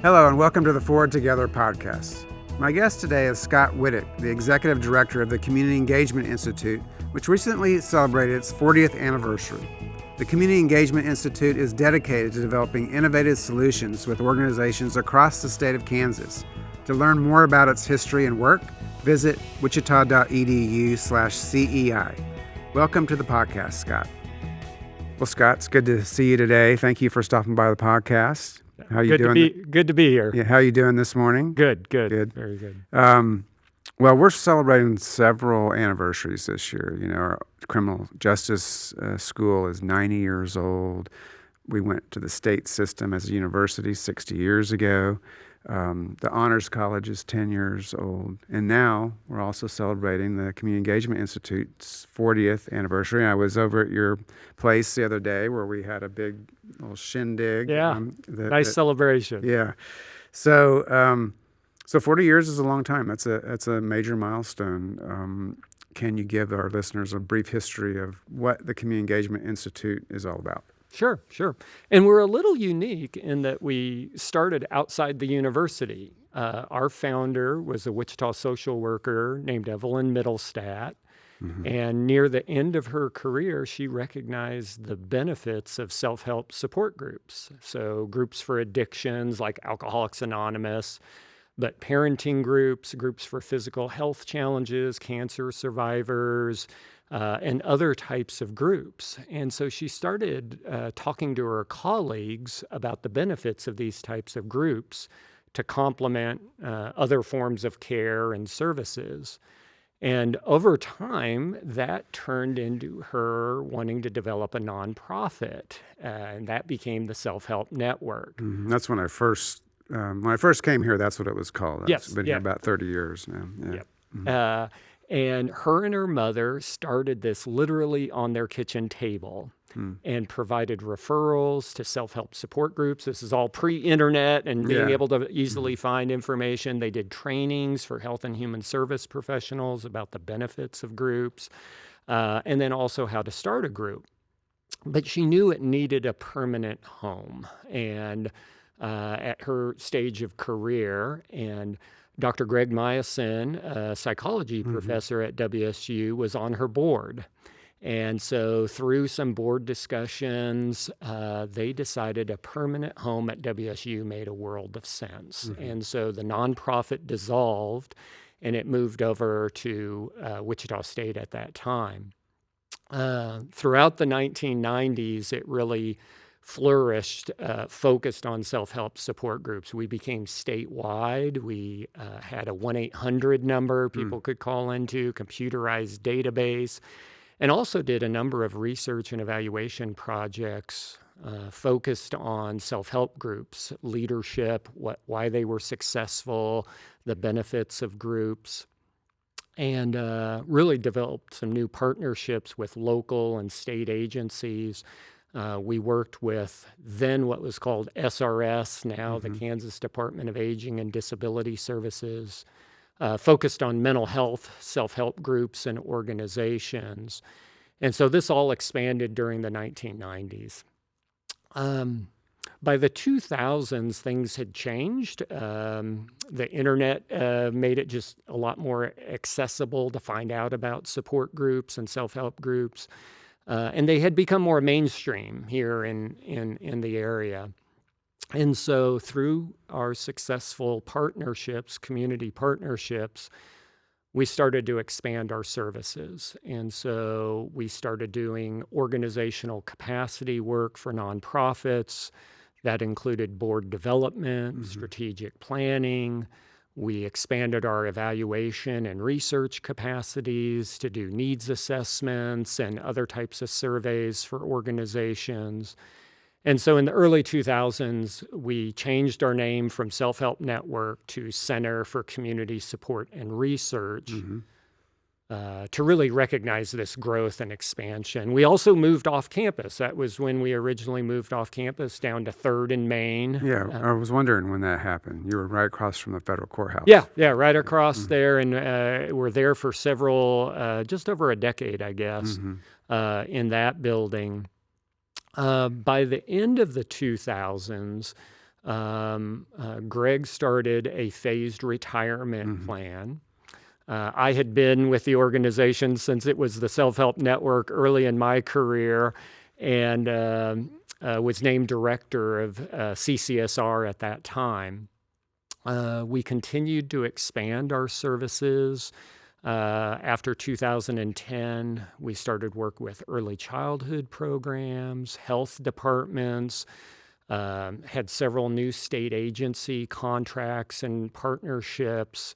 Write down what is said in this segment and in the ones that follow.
Hello and welcome to the Forward Together podcast. My guest today is Scott Wituk, the Executive Director of the Community Engagement Institute, which recently celebrated its 40th anniversary. The Community Engagement Institute is dedicated to developing innovative solutions with organizations across the state of Kansas. To learn more about its history and work, visit wichita.edu/CEI. Welcome to the podcast, Scott. Well, Scott, it's good to see you today. Thank you for stopping by the podcast. How you doing? Good to be here. Yeah, how are you doing this morning? Good. Very good. Well, we're celebrating several anniversaries this year. You know, our criminal justice school is 90 years old. We went to the state system as a university 60 years ago. The Honors College is 10 years old. And now we're also celebrating the Community Engagement Institute's 40th anniversary. I was over at your place the other day where we had a big little shindig. Yeah, nice celebration. Yeah. So 40 years is a long time. That's a major milestone. Can you give our listeners a brief history of what the Community Engagement Institute is all about? Sure. And we're a little unique in that we started outside the university. Our founder was a Wichita social worker named Evelyn Middlestat. Mm-hmm. And near the end of her career, she recognized the benefits of self-help support groups. So groups for addictions like Alcoholics Anonymous, but parenting groups for physical health challenges, cancer survivors, and other types of groups. And so she started talking to her colleagues about the benefits of these types of groups to complement other forms of care and services. And over time, that turned into her wanting to develop a nonprofit, and that became the Self-Help Network. Mm-hmm. That's when I first came here, that's what it was called. Yes. I've been here about 30 years now. Yeah. Yep. Mm-hmm. And her and her mother started this literally on their kitchen table and provided referrals to self-help support groups. This is all pre-internet and being able to easily find information. They did trainings for health and human service professionals about the benefits of groups, and then also how to start a group. But she knew it needed a permanent home. And at her stage of career, and Dr. Greg Myosin, a psychology professor at WSU, was on her board. And so through some board discussions, they decided a permanent home at WSU made a world of sense. Mm-hmm. And so the nonprofit dissolved, and it moved over to Wichita State at that time. Throughout the 1990s, it really flourished, focused on self-help support groups. We became statewide. We had a 1-800 number people could call into, computerized database, and also did a number of research and evaluation projects focused on self-help groups, leadership, why they were successful, the benefits of groups, and really developed some new partnerships with local and state agencies. We worked with then what was called SRS, now the Kansas Department of Aging and Disability Services, focused on mental health, self-help groups, and organizations. And so this all expanded during the 1990s. By the 2000s, things had changed. The internet made it just a lot more accessible to find out about support groups and self-help groups. And they had become more mainstream here in the area. And so through our successful partnerships, community partnerships, we started to expand our services. And so we started doing organizational capacity work for nonprofits. That included board development, strategic planning. We expanded our evaluation and research capacities to do needs assessments and other types of surveys for organizations. And so in the early 2000s, we changed our name from Self-Help Network to Center for Community Support and Research to really recognize this growth and expansion. We also moved off campus. That was when we originally moved off campus down to 3rd and Main. Yeah, I was wondering when that happened. You were right across from the federal courthouse. Yeah, right across there, and we're there for several, just over a decade, I guess, in that building. By the end of the 2000s, Greg started a phased retirement plan. I had been with the organization since it was the Self-Help Network early in my career, and was named director of CCSR at that time. We continued to expand our services. After 2010, we started work with early childhood programs, health departments, had several new state agency contracts and partnerships.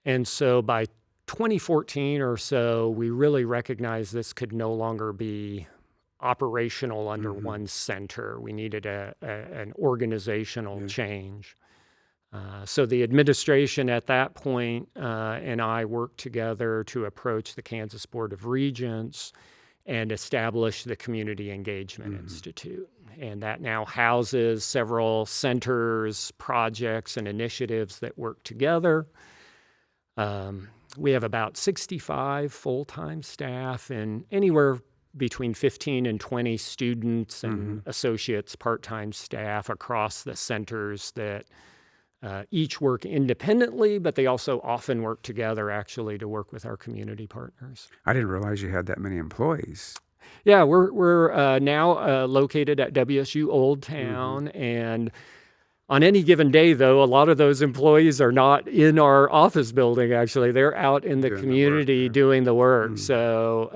And so by 2014 or so, we really recognized this could no longer be operational under one center. We needed an organizational change. So the administration at that point and I worked together to approach the Kansas Board of Regents and establish the Community Engagement Institute. And that now houses several centers, projects, and initiatives that work together. We have about 65 full-time staff and anywhere between 15 and 20 students and associates, part-time staff across the centers that each work independently, but they also often work together actually to work with our community partners. I didn't realize you had that many employees. Yeah, we're now located at WSU Old Town, and on any given day, though, a lot of those employees are not in our office building, actually. They're out in the community doing the work. So,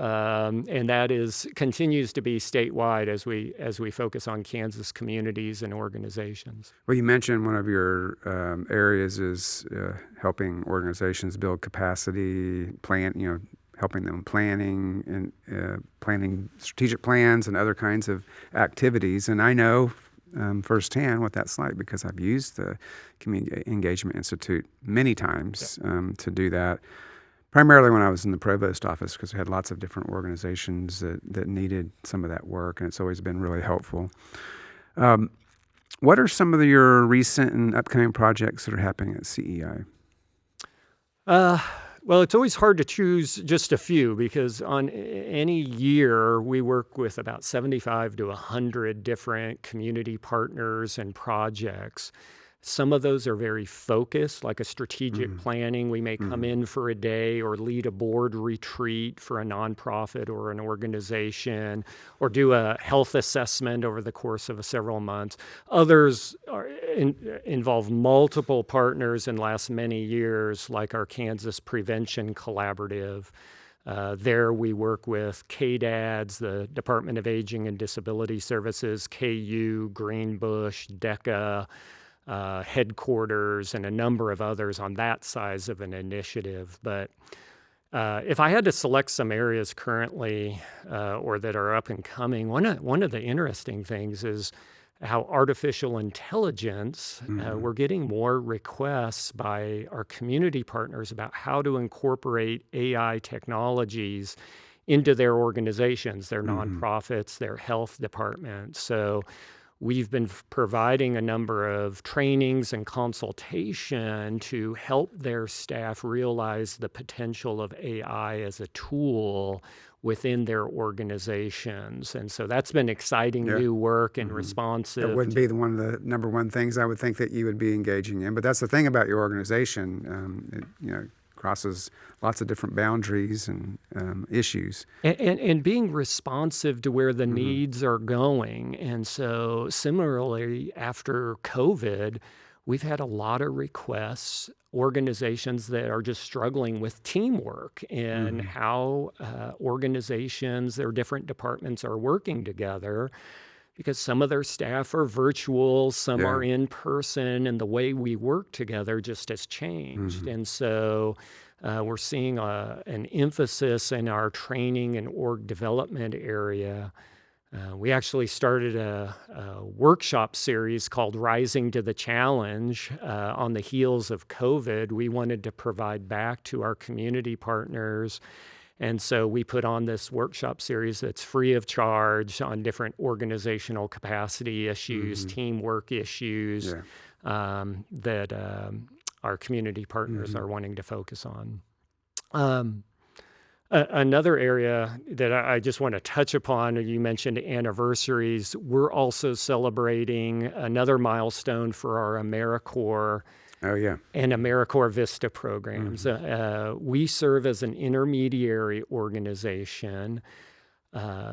and that continues to be statewide as we focus on Kansas communities and organizations. Well, you mentioned one of your areas is helping organizations build capacity, helping them planning and planning strategic plans and other kinds of activities. And I know firsthand what that's like because I've used the Community Engagement Institute many times to do that, primarily when I was in the provost office because we had lots of different organizations that needed some of that work, and it's always been really helpful. What are some of your recent and upcoming projects that are happening at CEI? Well, it's always hard to choose just a few because on any year we work with about 75 to 100 different community partners and projects. Some of those are very focused, like a strategic planning. We may come in for a day or lead a board retreat for a nonprofit or an organization or do a health assessment over the course of several months. Others involve multiple partners and last many years, like our Kansas Prevention Collaborative. There we work with KDADS, the Department of Aging and Disability Services, KU, Greenbush, DECA, headquarters, and a number of others on that size of an initiative. But if I had to select some areas currently or that are up and coming, one of the interesting things is how artificial intelligence, we're getting more requests by our community partners about how to incorporate AI technologies into their organizations, their nonprofits, their health departments. So we've been providing a number of trainings and consultation to help their staff realize the potential of AI as a tool within their organizations. And so that's been exciting new work and responsive. It wouldn't be one of the number one things I would think that you would be engaging in, but that's the thing about your organization. It crosses lots of different boundaries and issues. And being responsive to where the needs are going. And so similarly, after COVID, we've had a lot of requests, organizations that are just struggling with teamwork and how organizations, their different departments are working together because some of their staff are virtual, some are in person, and the way we work together just has changed. And so we're seeing an emphasis in our training and org development area. We actually started a workshop series called Rising to the Challenge on the heels of COVID. We wanted to provide back to our community partners. And so we put on this workshop series that's free of charge on different organizational capacity issues, teamwork issues that our community partners are wanting to focus on. Another area that I just want to touch upon, you mentioned anniversaries. We're also celebrating another milestone for our AmeriCorps Oh, yeah. and AmeriCorps Vista programs. We serve as an intermediary organization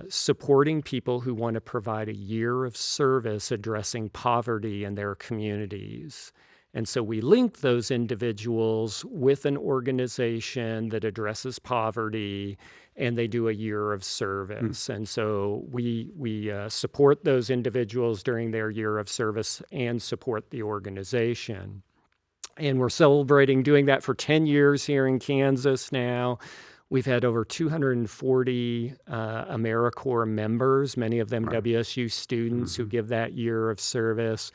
supporting people who want to provide a year of service addressing poverty in their communities. And so we link those individuals with an organization that addresses poverty, and they do a year of service. And so we support those individuals during their year of service and support the organization. And we're celebrating doing that for 10 years here in Kansas now. We've had over 240 AmeriCorps members, many of them WSU students who give that year of service,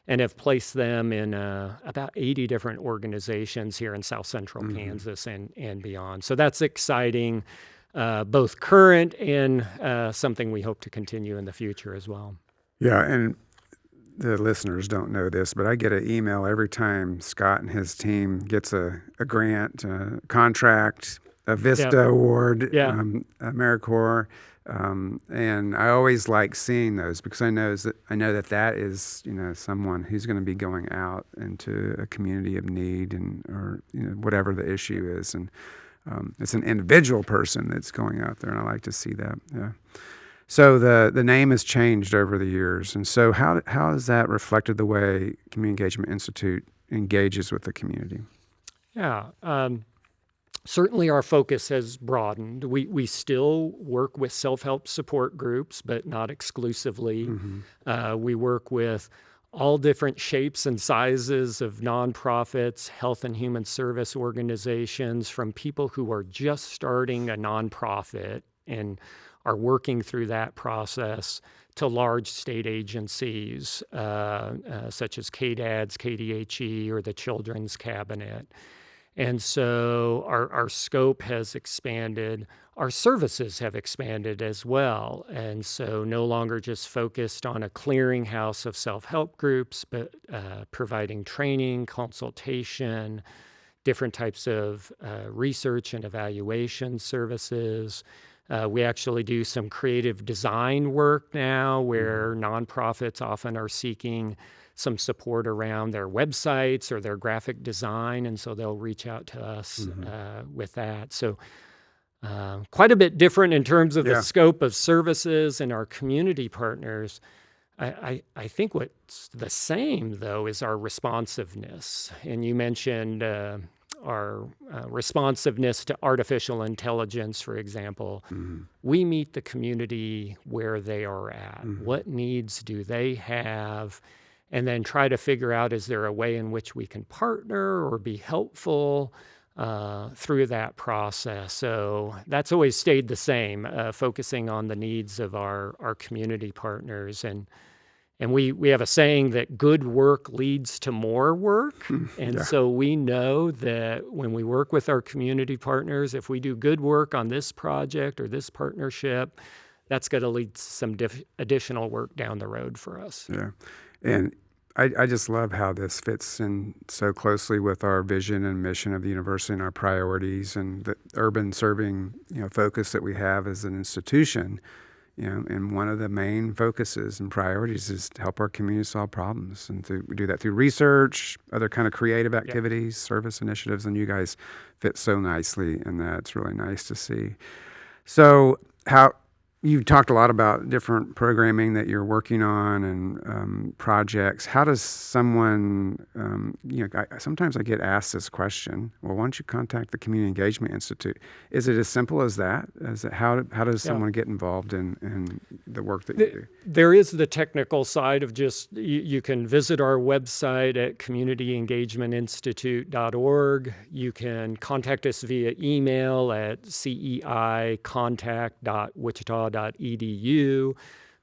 and have placed them in about 80 different organizations here in South Central Kansas and beyond. So that's exciting, both current and something we hope to continue in the future as well. Yeah, and the listeners don't know this, but I get an email every time Scott and his team gets a grant, a contract, a Vista award, AmeriCorps, and I always like seeing those because I know that is someone who's going to be going out into a community of need or whatever the issue is, and it's an individual person that's going out there, and I like to see that. Yeah. So the name has changed over the years, and so how has that reflected the way Community Engagement Institute engages with the community? Yeah. Certainly our focus has broadened. We still work with self-help support groups, but not exclusively. We work with all different shapes and sizes of nonprofits, health and human service organizations, from people who are just starting a nonprofit and are working through that process, to large state agencies such as KDADS, KDHE, or the Children's Cabinet. And so our scope has expanded. Our services have expanded as well. And so no longer just focused on a clearinghouse of self-help groups, but providing training, consultation, different types of research and evaluation services. We actually do some creative design work now where nonprofits often are seeking some support around their websites or their graphic design, and so they'll reach out to us with that. So quite a bit different in terms of the scope of services and our community partners. I think what's the same, though, is our responsiveness. And you mentioned our responsiveness to artificial intelligence, for example. We meet the community where they are at. What needs do they have? And then try to figure out, is there a way in which we can partner or be helpful through that process? So that's always stayed the same, focusing on the needs of our community partners. And we have a saying that good work leads to more work. And so we know that when we work with our community partners, if we do good work on this project or this partnership, that's going to lead to some additional work down the road for us. Yeah. And I just love how this fits in so closely with our vision and mission of the university and our priorities and the urban serving focus that we have as an institution. And one of the main focuses and priorities is to help our community solve problems, and we do that through research, other kind of creative activities, service initiatives, and you guys fit so nicely in that. It's really nice to see. So you've talked a lot about different programming that you're working on and projects. How does someone, sometimes I get asked this question, well, why don't you contact the Community Engagement Institute? Is it as simple as that? How does someone get involved in the work that you do? There is the technical side of just, you can visit our website at communityengagementinstitute.org. You can contact us via email at ceicontact.wichita.edu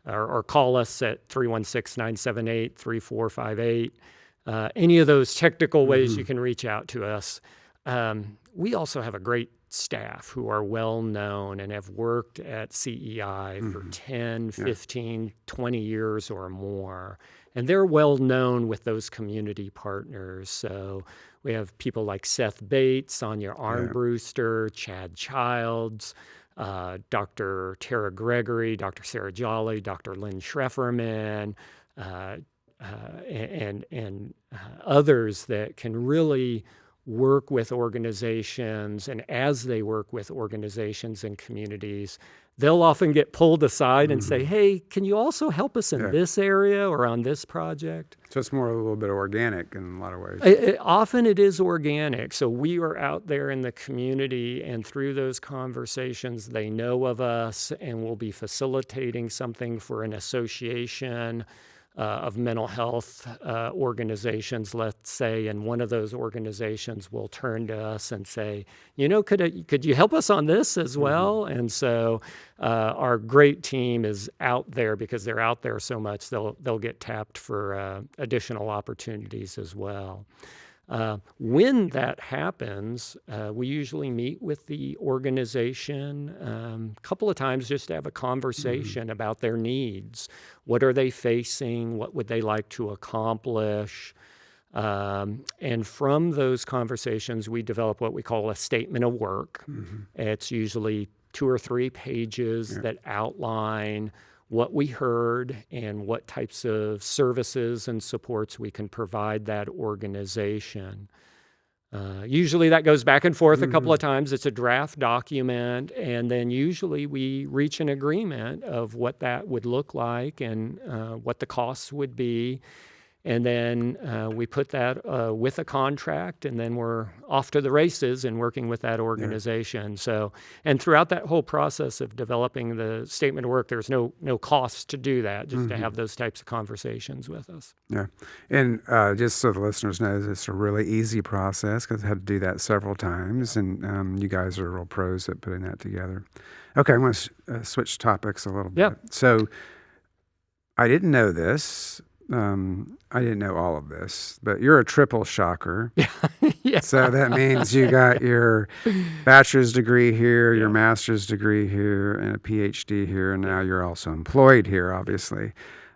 or call us at 316-978-3458. Any of those technical ways you can reach out to us. We also have a great staff who are well known and have worked at CEI for 10, 15, 20 years or more. And they're well known with those community partners. So we have people like Seth Bates, Sonia Armbruster, Chad Childs, Dr. Tara Gregory, Dr. Sarah Jolly, Dr. Lynn Schrefferman, and others that can really work with organizations. And as they work with organizations and communities, they'll often get pulled aside and say, hey, can you also help us in this area or on this project? So it's more a little bit organic in a lot of ways. Often it is organic. So we are out there in the community, and through those conversations, they know of us, and we'll be facilitating something for an association of mental health organizations, let's say, and one of those organizations will turn to us and say, could you help us on this as well? And so our great team is out there because they're out there so much, they'll get tapped for additional opportunities as well. When that happens, we usually meet with the organization a couple of times just to have a conversation about their needs. What are they facing? What would they like to accomplish? And from those conversations, we develop what we call a statement of work. It's usually 2 or 3 pages that outline what we heard and what types of services and supports we can provide that organization. Usually that goes back and forth a couple of times. It's a draft document, and then usually we reach an agreement of what that would look like and what the costs would be. And then we put that with a contract, and then we're off to the races and working with that organization. So, and throughout that whole process of developing the statement of work, there's no cost to do that, just to have those types of conversations with us. Yeah. And just so the listeners know, it's a really easy process because I had to do that several times, and you guys are real pros at putting that together. Okay, I'm going to switch topics a little bit. Yeah. So I didn't know this. I didn't know all of this, but you're a triple shocker. Yeah. So that means you got your bachelor's degree here, your master's degree here, and a PhD here, and now you're also employed here, obviously.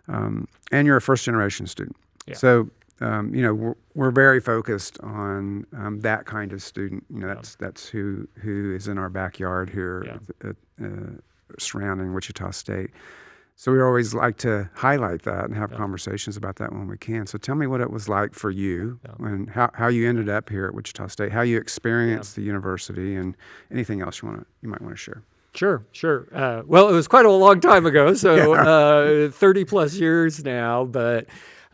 And you're a first-generation student. Yeah. So, we're very focused on that kind of student. That's who is in our backyard here, surrounding Wichita State. So we always like to highlight that and have conversations about that when we can. So tell me what it was like for you and how you ended up here at Wichita State, how you experienced the university, and anything else you might want to share. Sure. Well, it was quite a long time ago, so 30 plus years now, but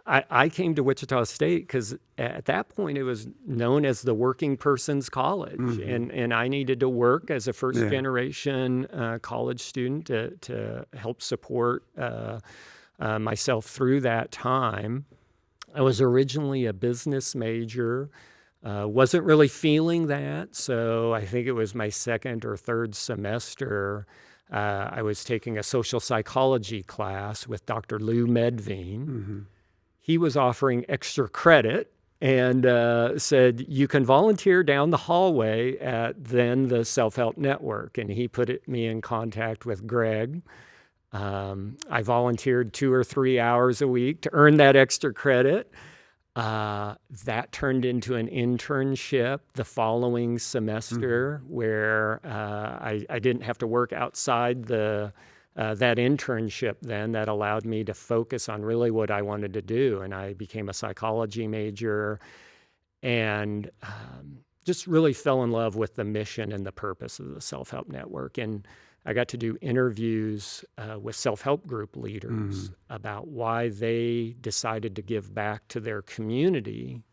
I came to Wichita State because at that point it was known as the working person's college, and I needed to work as a first generation college student to help support myself through that time. I was originally a business major, wasn't really feeling that, so I think it was my second or third semester. I was taking a social psychology class with Dr. Lou Medvine. He was offering extra credit and said, you can volunteer down the hallway at then the Self-Help Network. And he put me in contact with Greg. I volunteered 2 or 3 hours a week to earn that extra credit. That turned into an internship the following semester where I didn't have to work outside that internship then. That allowed me to focus on really what I wanted to do. And I became a psychology major and just really fell in love with the mission and the purpose of the Self-Help Network. And I got to do interviews with self-help group leaders about why they decided to give back to their community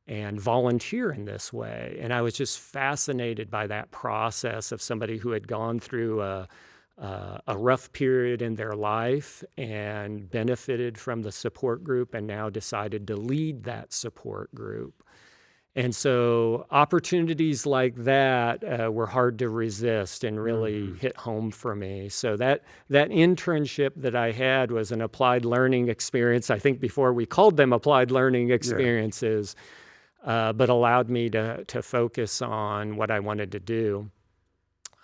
and volunteer in this way. And I was just fascinated by that process of somebody who had gone through a rough period in their life and benefited from the support group and now decided to lead that support group. And so opportunities like that were hard to resist and really hit home for me. So that internship that I had was an applied learning experience. I think before we called them applied learning experiences, but allowed me to focus on what I wanted to do.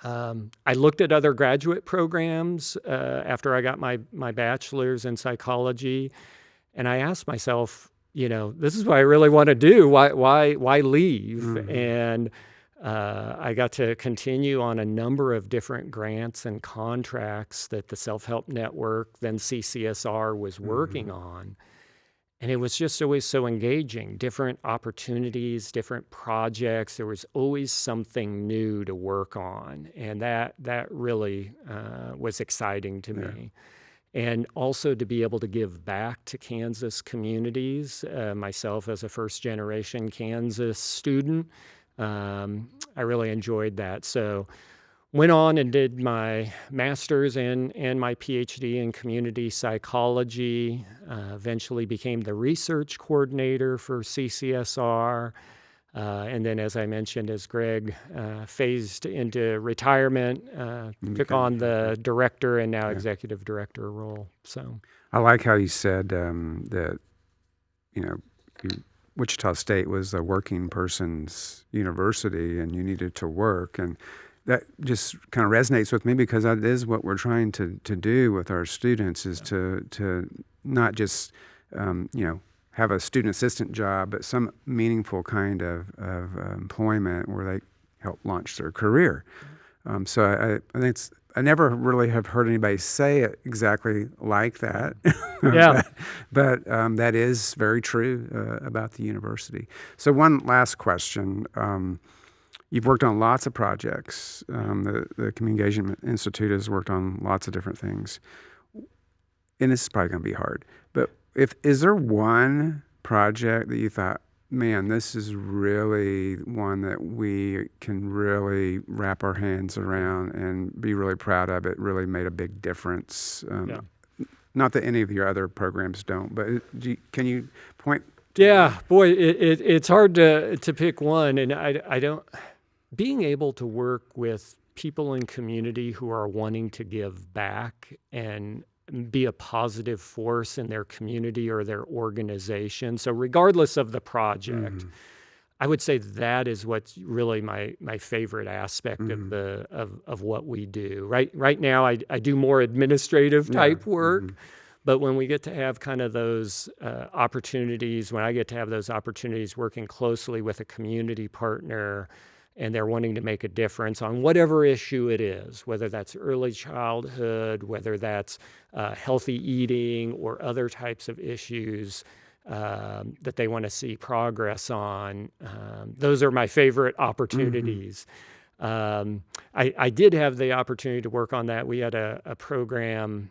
I looked at other graduate programs after I got my bachelor's in psychology, And I asked myself, this is what I really want to do. Why leave? And I got to continue on a number of different grants and contracts that the Self-Help Network, then CCSR, was working on. And it was just always so engaging, different opportunities, different projects. There was always something new to work on. And that really was exciting to me. And also to be able to give back to Kansas communities, myself as a first-generation Kansas student, I really enjoyed that. So went on and did my master's and my PhD in community psychology, eventually became the research coordinator for CCSR. And then, as I mentioned, as Greg phased into retirement, took on the director and now executive director role. So I like how you said that, Wichita State was a working person's university and you needed to work. And that just kind of resonates with me because that is what we're trying to do with our students is to not just, have a student assistant job, but some meaningful kind of employment where they help launch their career. So I think I never really have heard anybody say it exactly like that. Yeah. but that is very true about the university. So one last question. You've worked on lots of projects. The Community Engagement Institute has worked on lots of different things. And this is probably going to be hard. But is there one project that you thought, man, this is really one that we can really wrap our hands around and be really proud of? It really made a big difference. Not that any of your other programs don't, but can you point? Yeah, boy, it's hard to pick one. And I don't, being able to work with people in community who are wanting to give back and be a positive force in their community or their organization. So regardless of the project, I would say that is what's really my favorite aspect of what we do. Right now, I do more administrative type work, but when we get to have kind of those opportunities, when I get to have those opportunities working closely with a community partner, and they're wanting to make a difference on whatever issue it is, whether that's early childhood, whether that's healthy eating or other types of issues that they want to see progress on. Those are my favorite opportunities. I did have the opportunity to work on that. We had a program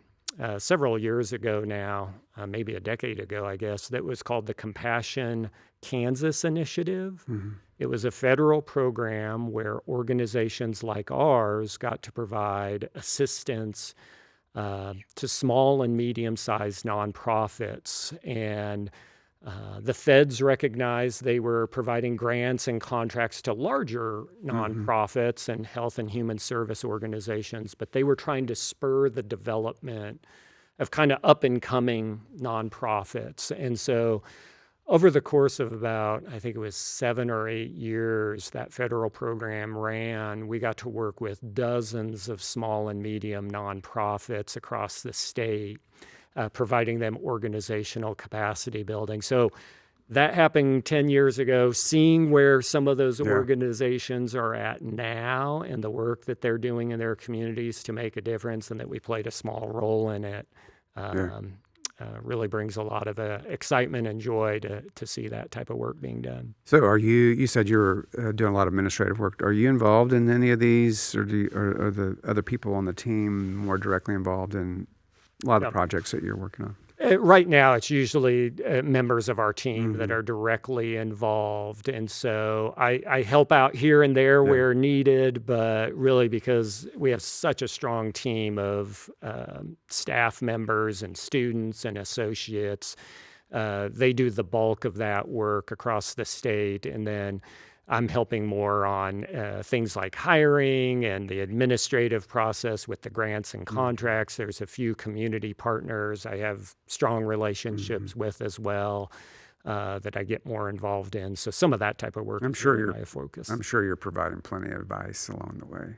several years ago now, maybe a decade ago, I guess, that was called the Compassion Kansas Initiative. It was a federal program where organizations like ours got to provide assistance to small and medium-sized nonprofits. And the feds recognized they were providing grants and contracts to larger nonprofits and health and human service organizations, but they were trying to spur the development of kind of up-and-coming nonprofits. And so over the course of about, I think it was 7 or 8 years that federal program ran, we got to work with dozens of small and medium nonprofits across the state, providing them organizational capacity building. So that happened 10 years ago. Seeing where some of those organizations are at now and the work that they're doing in their communities to make a difference and that we played a small role in it, really brings a lot of excitement and joy to see that type of work being done. So you said you were doing a lot of administrative work. Are you involved in any of these, or are the other people on the team more directly involved in a lot of the projects that you're working on? Right now, it's usually members of our team that are directly involved. And so I help out here and there where needed, but really because we have such a strong team of staff members and students and associates, they do the bulk of that work across the state. And then I'm helping more on things like hiring and the administrative process with the grants and contracts. There's a few community partners I have strong relationships with as well. that I get more involved in. So some of that type of work I'm is sure really you're my focus. I'm sure you're providing plenty of advice along the way.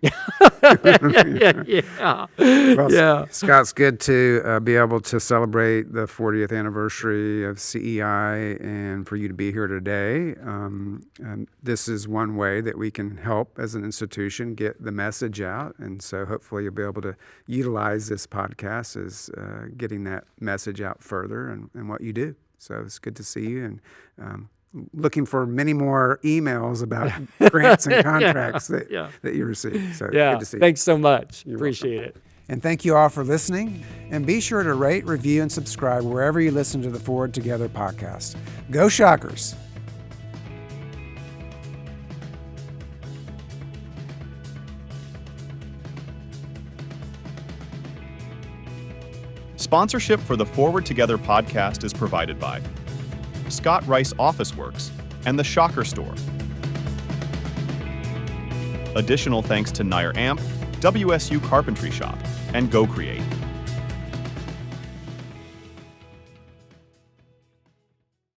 Yeah. Well, Yeah. Scott, it's good to be able to celebrate the 40th anniversary of CEI and for you to be here today. And this is one way that we can help as an institution get the message out. And so hopefully you'll be able to utilize this podcast as getting that message out further and what you do. So it's good to see you, and looking for many more emails about grants and contracts that you receive. So good to see you. Thanks so much. You're Appreciate welcome. it. And thank you all for listening. And be sure to rate, review, and subscribe wherever you listen to the Forward Together podcast. Go Shockers! Sponsorship for the Forward Together podcast is provided by Scott Rice Office Works and the Shocker Store. Additional thanks to Nair Amp, WSU Carpentry Shop, and Go Create.